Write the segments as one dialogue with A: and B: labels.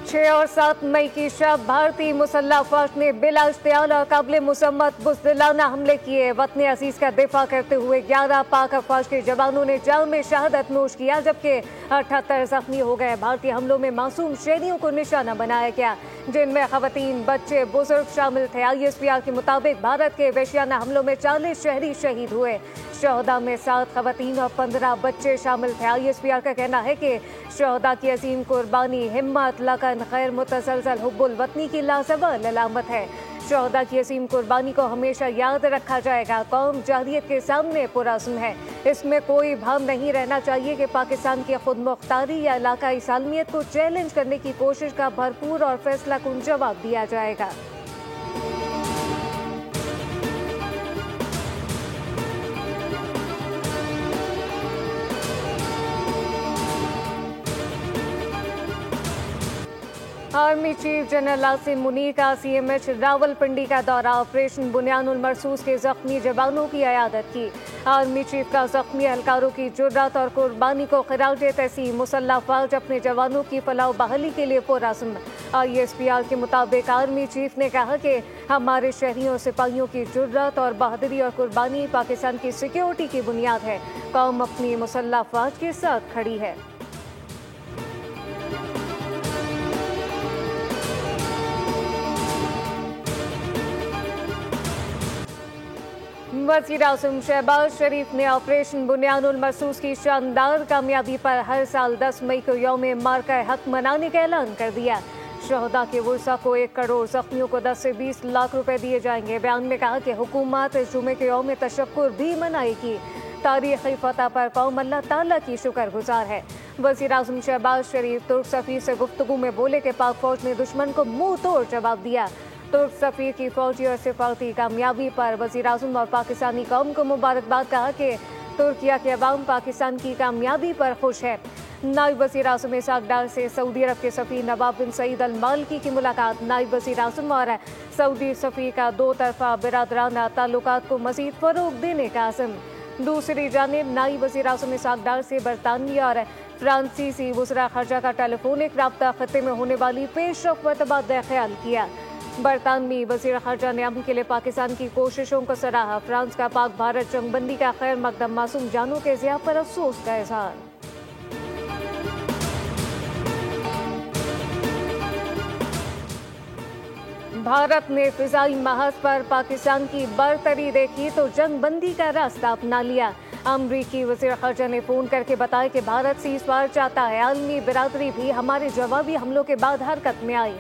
A: 6 और 7 मई की शब भारतीय मुसल्लह फौज ने बिला इश्तियाल और काबिल मुसम्मत बुज़दिलाना हमले किए। वतन अजीज का दिफा करते हुए 11 पाक फौज के जवानों ने जंग में शहादत नोश किया, जबकि 78 जख्मी हो गए। भारतीय हमलों में मासूम शहरियों को निशाना बनाया गया, जिनमें खवातीन, बच्चे, बुजुर्ग शामिल थे। ISPR के मुताबिक भारत के वहशियाना हमलों में 40 शहरी शहीद हुए। शहदा में 7 खवातीन और 15 बच्चे शामिल थे। ISPR का कहना है कि शहदा की अजीम कुर्बानी, हिम्मत, लगन, खैर मुतसलसल हुब्बुल वतनी की लाजवाल अलामत है। शहदा की अजीम कुर्बानी को हमेशा याद रखा जाएगा। कौम जाहिलियत के सामने पुरअज़्म है। इसमें कोई भ्रम नहीं रहना चाहिए कि पाकिस्तान की खुद मुख्तारी या इलाकाई सालमियत को चैलेंज करने की कोशिश का भरपूर और फैसला कुन जवाब दिया जाएगा। Army chief general Asim Munir का CMH रावलपिंडी का दौरा। ऑपरेशन बुनियानुल मरसूस के जख्मी जवानों की अयादत की। आर्मी चीफ का जख्मी एहलकारों की जुर्रत और कुर्बानी को खिराज तहसीन। मुसल्लह फौज अपने जवानों की फलाह बहाली के लिए पुरअज़्म। ISPR के मुताबिक आर्मी चीफ ने कहा कि हमारे शहरियों और सिपाहियों की जुर्रत और बहादुरी और कुर्बानी पाकिस्तान की सिक्योरिटी की बुनियाद है। कौम अपनी मुसल्लह फौज के साथ खड़ी है। वज़ीर आज़म शहबाज शरीफ ने ऑपरेशन बुनियानुल मरसूस की शानदार कामयाबी पर हर साल 10 मई को यौम मार्का हक मनाने का ऐलान कर दिया। शहदा के वर्सा को 1 करोड़, जख्मियों को 10 से 20 लाख रुपए दिए जाएंगे। बयान में कहा कि हुकूमत इस जुमे के यौम तशक्कुर भी मनाएगी। तारीख़ी फतह पर कौम अल्लाह ताला की शुक्रगुजार है। वज़ीर आज़म शहबाज शरीफ तुर्क सफ़ीर से गुफ्तगू में बोले कि पाक फौज ने दुश्मन को मुंह तोड़ जवाब दिया। तुर्क सफ़ीर की फौजी और सिफारती कामयाबी पर वज़ीर आज़म और पाकिस्तानी कौम को मुबारकबाद। कहा कि तुर्किया के अवाम पाकिस्तान की कामयाबी पर खुश है। नायब वज़ीर आज़म इसहाक डार से सऊदी अरब के सफ़ीर नवाब बिन सईद अल मालिकी की मुलाकात। नायब वज़ीर आज़म और सऊदी सफ़ीर का 2 तरफ़ा बिरादराना ताल्लुकात को मज़ीद फ़रोग़ देने का अज़्म। दूसरी जानिब नायब वज़ीर आज़म इसहाक डार से बरतानवी और फ्रांसीसी वज़रा ख़ारजा का टेलीफोनिक रब्ता ख़त्ते में होने वाली पेशरफ़्त पर तबादला ख्याल किया। बरतानवी वज़ीर ख़ारजा ने अमन के लिए पाकिस्तान की कोशिशों को सराहा। फ्रांस का पाक भारत जंगबंदी का खैर मकदम, मासूम जानों के ज़िया पर अफसोस का इज़हार। भारत ने फ़िज़ाई महाज पर पाकिस्तान की बरतरी देखी तो जंगबंदी का रास्ता अपना लिया। अमरीकी वज़ीर ख़ारजा ने फ़ोन करके बताया कि भारत सीज़फायर चाहता है। आलमी बिरादरी भी हमारे जवाबी हमलों के बाद हरकत में आई।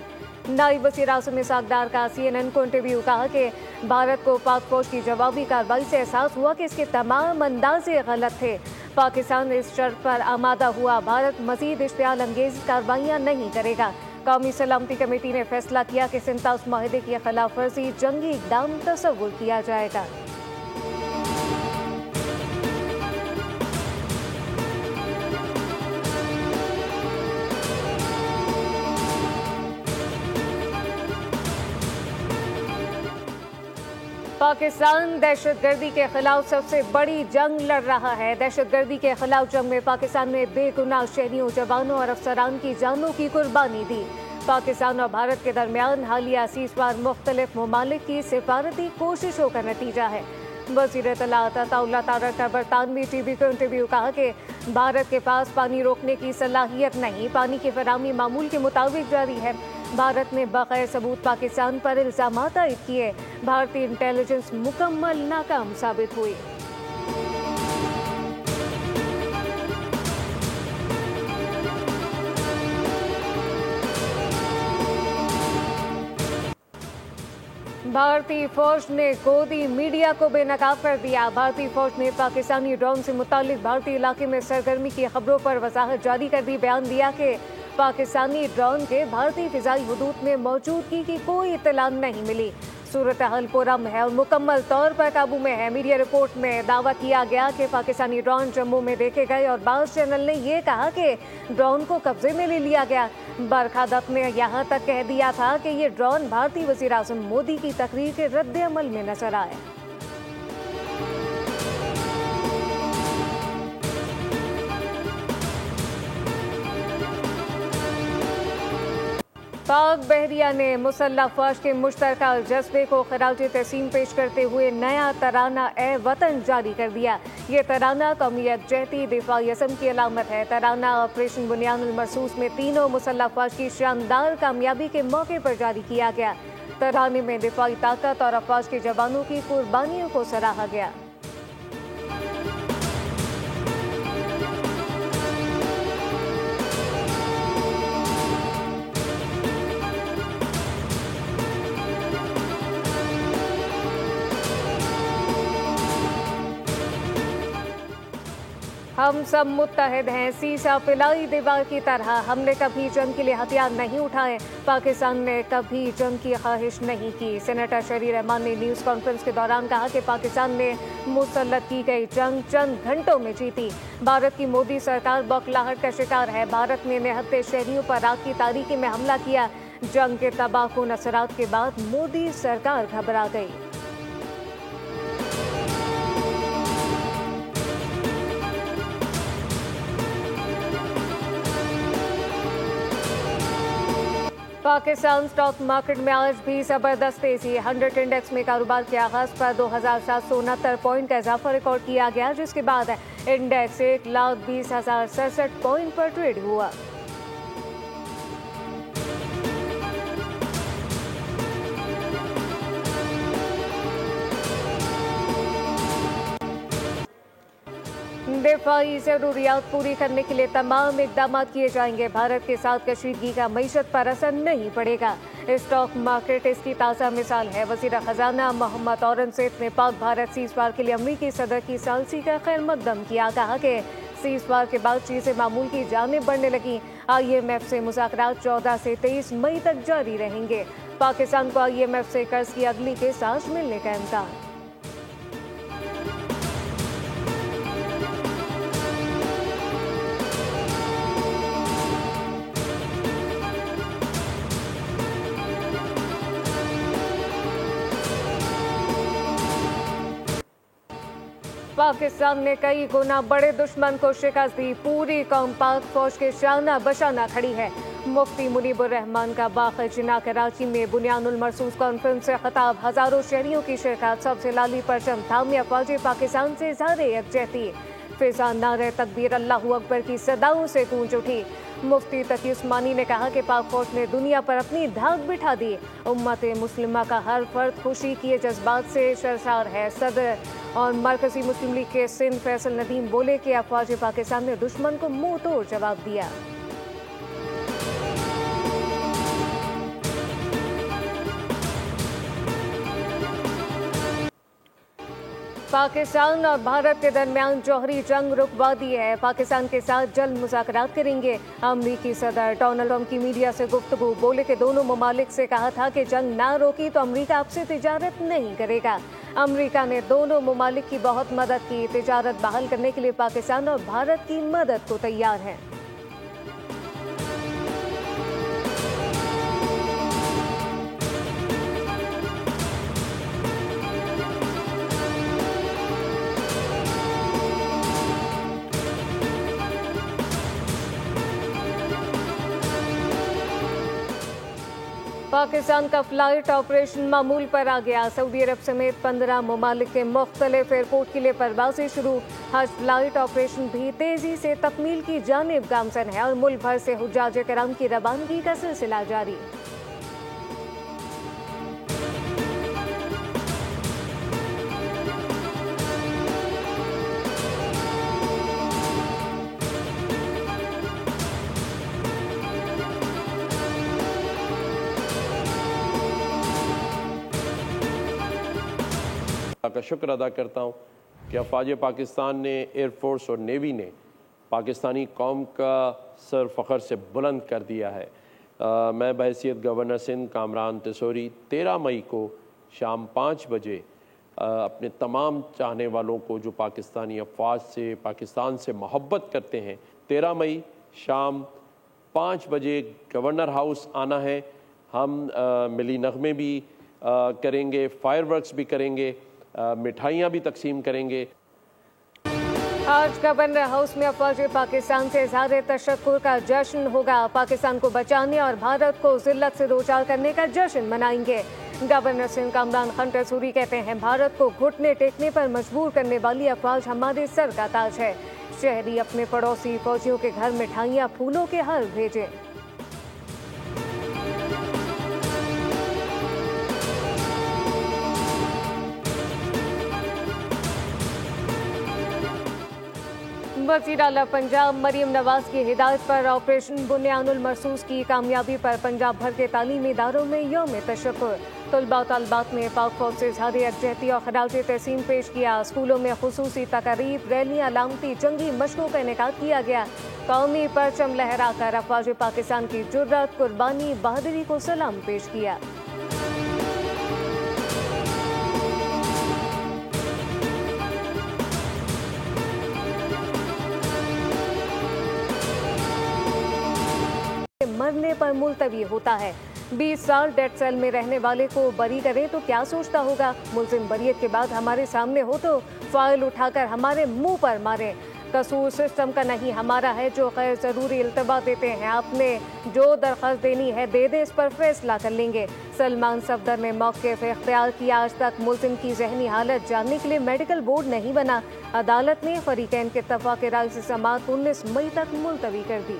A: नायब वज़ीर आज़म इसहाक डार का CNN को इंटरव्यू। कहा कि भारत को पाक फौज की जवाबी कार्रवाई से एहसास हुआ कि इसके तमाम अंदाजे गलत थे। पाकिस्तान इस शर्त पर आमादा हुआ, भारत मज़ीद इश्तियाल अंगेज़ कार्रवाइयाँ नहीं करेगा। कौमी सलामती कमेटी ने फैसला किया कि सिंतास माहिदे की खिलाफ वर्जी जंगी इक़दाम तस्वुर किया जाएगा। पाकिस्तान दहशतगर्दी के खिलाफ सबसे बड़ी जंग लड़ रहा है। दहशतगर्दी के खिलाफ जंग में पाकिस्तान ने बेगुनाह शहरियों, जवानों और अफसरान की जानों की कुर्बानी दी। पाकिस्तान और भारत के दरमियान हालिया सीज़फायर मुख्तलिफ ममालिक की सिफारती कोशिशों का नतीजा है। वज़ीर इत्तलात अताउल्लाह तारक का बरतानवी TV को इंटरव्यू। कहा कि भारत के पास पानी रोकने की सलाहियत नहीं, पानी की फराहमी मामूल के मुताबिक जारी है। भारत ने बग़ैर सबूत पाकिस्तान पर इल्ज़ामात आयद किए। भारतीय इंटेलिजेंस मुकम्मल नाकाम साबित हुई। भारतीय फौज ने गोदी मीडिया को बेनकाब कर दिया। भारतीय फौज ने पाकिस्तानी ड्रोन से मुतालिक भारतीय इलाके में सरगर्मी की खबरों पर वजाहत जारी कर दी। बयान दिया कि पाकिस्तानी ड्रोन के भारतीय फ़िज़ाई हुदूद में मौजूदगी की कोई इत्तला नहीं मिली। सूरत हाल पुरअमन है और मुकम्मल तौर पर काबू में है। मीडिया रिपोर्ट में दावा किया गया कि पाकिस्तानी ड्रोन जम्मू में देखे गए और बाज़ चैनल ने यह कहा कि ड्रोन को कब्जे में ले लिया गया। बरखादत ने यहाँ तक कह दिया था कि ये ड्रोन भारतीय वज़ीर आज़म मोदी की तकरीर के रद्द अमल में नजर आए। पाक बहरिया ने मुसल्लह फौज के मुश्तरका जज्बे को खराज तहसीन पेश करते हुए नया तराना ए वतन जारी कर दिया। ये तराना कौमी यकजहती दिफाई असम की अलामत है। तराना ऑपरेशन बुनियानुल मरसूस में तीनों मुसल्लह फौज की शानदार कामयाबी के मौके पर जारी किया गया। तराने में दिफाई ताकत और अफवाज के जवानों की कुर्बानियों को सराहा गया। हम सब मुत्तहद हैं, सीसा पिलाई दीवार की तरह। हमने कभी जंग के लिए हथियार नहीं उठाए। पाकिस्तान ने कभी जंग की ख्वाहिश नहीं की। सेनेटर शरी रहमान ने न्यूज़ कॉन्फ्रेंस के दौरान कहा कि पाकिस्तान ने मुसल्लत की गई जंग चंद घंटों में जीती। भारत की मोदी सरकार बौखलाहट का शिकार है। भारत ने निहत्ते शहरियों पर रात की तारीकी में हमला किया। जंग के तबाहकुन असरात के बाद मोदी सरकार घबरा गई। पाकिस्तान स्टॉक मार्केट में आज भी जबरदस्त तेजी। 100 इंडेक्स में कारोबार के आगाज पर 2769 पॉइंट का इजाफा रिकॉर्ड किया गया, जिसके बाद इंडेक्स 1,20,067 पॉइंट पर ट्रेड हुआ। दिफाई जरूरियात पूरी करने के लिए तमाम इकदाम किए जाएंगे। भारत के साथ कशीदगी का मईशत पर असर नहीं पड़ेगा। स्टॉक मार्केट इसकी ताज़ा मिसाल है। वज़ीर ख़जाना मोहम्मद औरंगज़ेब ने पाक भारत सीज़फायर के लिए अमरीकी सदर की सालसी का खैर मकदम किया। कहा कि सीज़फायर के बाद चीज़ें मामूल की जानिब बढ़ने लगी। IMF से मुज़ाकरात 14 से 23 मई तक जारी रहेंगे। पाकिस्तान को IMF से कर्ज की अगली किस्त आज मिलने का इम्कान। पाकिस्तान ने कई गुना बड़े दुश्मन को शिकस्त दी। पूरी कौम पाक फौज के शाना बशाना खड़ी है। मुफ्ती मुनीबुर रहमान का बाखजना कराची में बुनियानुल मरसूस कॉन्फ्रेंस से खिताब। हजारों शहरियों की शिरकत। सबसे लाली परचम थामे अफवाज पाकिस्तान से ज़ारे यकजहती। फिजा नारे तकबीर अल्लाहू अकबर की सदाओं से गूंज उठी। मुफ्ती तकी उस्मानी ने कहा कि पाक फौज ने दुनिया पर अपनी धाक बिठा दी। उम्मत मुस्लिमा का हर फर्द खुशी के जज्बात से सरसार है। सदर और मरकजी मुस्लिम लीग के सिंध फैसल नदीम बोले कि अफवाज पाकिस्तान ने दुश्मन को मुंह तोड़ जवाब दिया। पाकिस्तान और भारत के दरमियान जौहरी जंग रुकवा दी है। पाकिस्तान के साथ जल्द मुज़ाकरात करेंगे। अमरीकी सदर डोनाल्ड ट्रंप की मीडिया से गुफ्तगू। बोले कि दोनों ममालिक से कहा था कि जंग ना रोकी तो अमरीका आपसे तिजारत नहीं करेगा। अमरीका ने दोनों ममालिक की बहुत मदद की। तिजारत बहाल करने के लिए पाकिस्तान और भारत की मदद को तैयार है। पाकिस्तान का फ्लाइट ऑपरेशन मामूल पर आ गया। सऊदी अरब समेत 15 ममालिक के मुख्तलिफ एयरपोर्ट के लिए परवाजें शुरू। हज फ्लाइट ऑपरेशन भी तेजी से तकमील की जानिब गामजन है और मुल्क भर से हुज्जाज कराम की रवानगी का सिलसिला जारी।
B: का शुक्र अदा करता हूँ कि अफवाज पाकिस्तान ने, एयरफोर्स और नेवी ने पाकिस्तानी कौम का सर फ़ख्र से बुलंद कर दिया है। मैं बहैसियत गवर्नर सिंध कामरान तिसोरी 13 मई को शाम 5 बजे अपने तमाम चाहने वालों को जो पाकिस्तानी अफवाज से, पाकिस्तान से मोहब्बत करते हैं, 13 मई शाम 5 बजे गवर्नर हाउस आना है। हम मिली नगमे भी करेंगे, फायरवर्क्स भी करेंगे, मिठाइयाँ भी तकसीम करेंगे।
A: आज गवर्नर हाउस में अफवाज पाकिस्तान से इज़हार तशक्कुर का जश्न होगा। पाकिस्तान को बचाने और भारत को जिल्लत से दो चार करने का जश्न मनाएंगे। गवर्नर सिंध का इमरान खान रसूरी कहते हैं, भारत को घुटने टेकने पर मजबूर करने वाली अफवाज हमारे सर का ताज है। शहरी अपने पड़ोसी फौजियों के घर मिठाइयाँ फूलों के हार भेजें। वज़ीर आला पंजाब मरीम नवाज की हिदायत पर ऑपरेशन बुनियानुल मरसूस की कामयाबी पर पंजाब भर के तालीमी इदारों में यौम तशक्कुर। तलबा तलबात ने पाक फौज से इज़हार यकजहती और खराज तहसीन पेश किया। स्कूलों में खुसूसी तकारीब, रैलियाँ, अलामती जंगी मशकों का इनेकाद किया गया। कौमी परचम लहराकर अफवाज पाकिस्तान की जुर्रत, कुर्बानी, बहादुरी को सलाम पेश किया। मरने पर मुलतवी होता है। 20 साल डेथ सेल में रहने वाले को बरी करें तो क्या सोचता होगा। मुल्जिम बरीयत के बाद हमारे सामने हो तो फाइल उठाकर हमारे मुंह पर मारें। कसूर सिस्टम का नहीं हमारा है जो गैर ज़रूरी इल्तबा देते हैं। आपने जो दरख्वास्त देनी है दे दे, इस पर फैसला कर लेंगे। सलमान सफदर ने मौक़िफ़ इख्तियार किया। आज तक मुल्जिम की जहनी हालत जानने के लिए मेडिकल बोर्ड नहीं बना। अदालत ने फरीकैन के इत्तफ़ाक़ राय से समाअत 19 मई तक मुलतवी कर दी।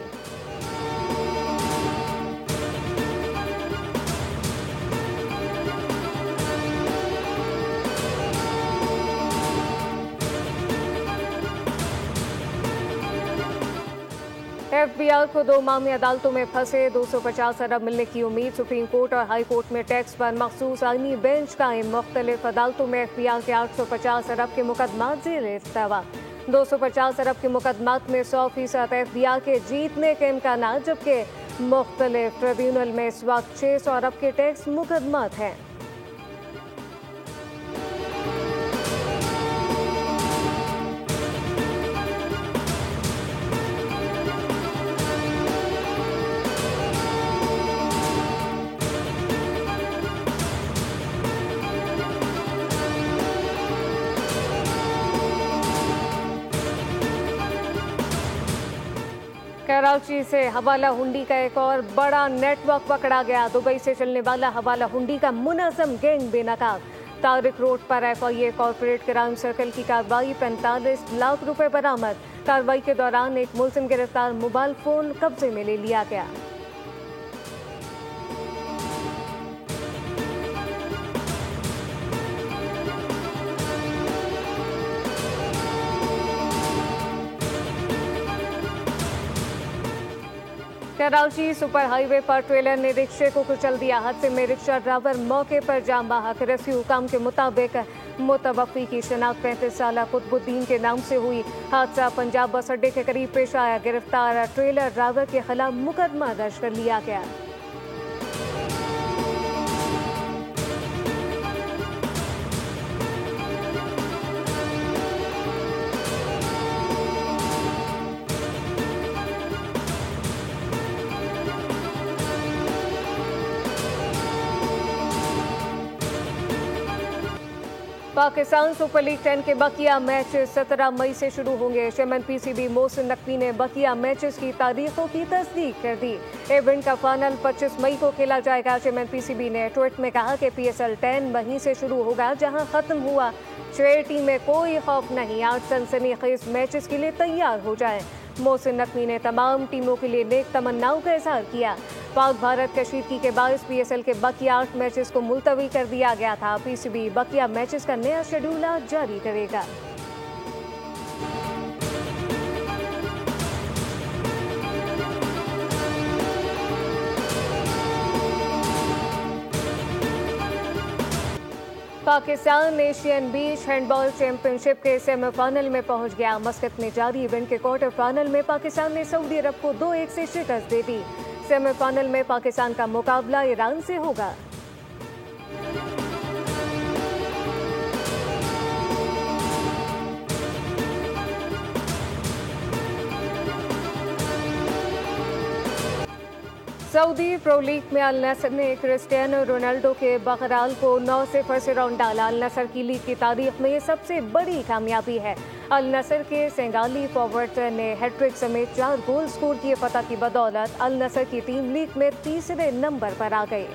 A: FBI को 2 माह में अदालतों में फंसे 250 अरब मिलने की उम्मीद। सुप्रीम कोर्ट और हाई कोर्ट में टैक्स पर मखसूस आईनी बेंच कायम। मुख्तलिफ अदालतों में FBI के 850 अरब के मुकदमात ज़ेर इल्तवा। 250 अरब के मुकदमात में 100% FBI के जीतने के इम्कान, जबकि मुख्तलिफ ट्रिब्यूनल में इस वक्त 600 अरब के टैक्स मुकदमात हैं। कराची से हवाला हुंडी का एक और बड़ा नेटवर्क पकड़ा गया। दुबई से चलने वाला हवाला हुंडी का मुनज़्ज़म गैंग बेनकाब। तारिक रोड पर FIA कॉर्पोरेट क्राइम सर्कल की कार्रवाई, 45 लाख रुपए बरामद। कार्रवाई के दौरान एक मुलजिम गिरफ्तार, मोबाइल फोन कब्जे में ले लिया गया। कराची सुपर हाईवे पर ट्रेलर ने रिक्शे को कुचल दिया। हादसे में रिक्शा ड्राइवर मौके पर जान बहक। रेस्क्यू हुकाम के मुताबिक मुतवफ़्फ़ी की शनाख्त 35 साल कुतुबुद्दीन के नाम से हुई। हादसा पंजाब बस अड्डे के करीब पेश आया। गिरफ्तार ट्रेलर ड्राइवर के खिलाफ मुकदमा दर्ज कर लिया गया। पाकिस्तान सुपर लीग 10 के बकिया मैच 17 मई से शुरू होंगे। चेयरमैन PCB मोहसिन नकवी ने बकिया मैचेस की तारीखों की तस्दीक कर दी। इवेंट का फाइनल 25 मई को खेला जाएगा। चेयरमैन PCB ने ट्वीट में कहा कि PSL 10 वहीं से शुरू होगा जहां खत्म हुआ। 6 टीमें, कोई खौफ नहीं। 8 सनसनीखेज मैचेस के लिए तैयार हो जाए। मोहसिन नकवी ने तमाम टीमों के लिए नेक तमन्नाओं का इजहार किया। पाक भारत कशीदगी के बायस PSL के बकिया 8 मैचेस को मुलतवी कर दिया गया था। PCB बकिया मैचेस का नया शेड्यूल आज जारी करेगा। पाकिस्तान एशियन बीच हैंडबॉल चैंपियनशिप के सेमीफाइनल में पहुंच गया। मस्कत में जारी इवेंट के क्वार्टर फाइनल में पाकिस्तान ने सऊदी अरब को 2-1 से शिकस्त दे दी। सेमीफाइनल में पाकिस्तान का मुकाबला ईरान से होगा। सऊदी प्रो लीग में अल नसर ने क्रिस्टियानो रोनाल्डो के बगराल को 9-0 से राउंड डाला। अल नसर की लीग की तारीख में ये सबसे बड़ी कामयाबी है। अल नसर के सेंगाली फॉरवर्ड ने हैट्रिक समेत 4 गोल स्कोर किए। फतह की बदौलत अल नसर की टीम लीग में तीसरे नंबर पर आ गई।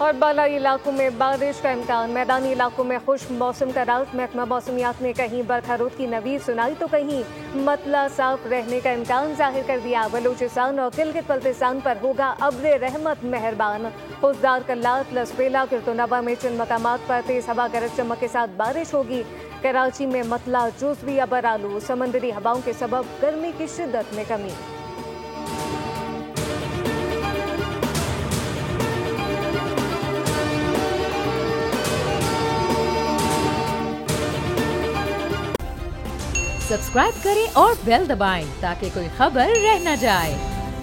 A: और बालाई इलाकों में बारिश का इम्कान, मैदानी इलाकों में खुश्क मौसम का राउत। महकमा मौसमियात ने कहीं बरखा-रूद की नवीद सुनाई तो कहीं मतला साफ रहने का इम्कान जाहिर कर दिया। बलूचिस्तान और गिलगित बल्तिस्तान पर होगा अब्र रहमत मेहरबान। खुशदार कल्लात, लसबेला, किरतुनबा में चुन मकामात पर तेज हवा गरज चमक के साथ बारिश होगी। कराची में मतला जुज़वी अबर आलू, समंदरी हवाओं के सबब गर्मी की शिद्दत में कमी।
C: सब्सक्राइब करें और बेल दबाएं ताकि कोई खबर रह न जाए।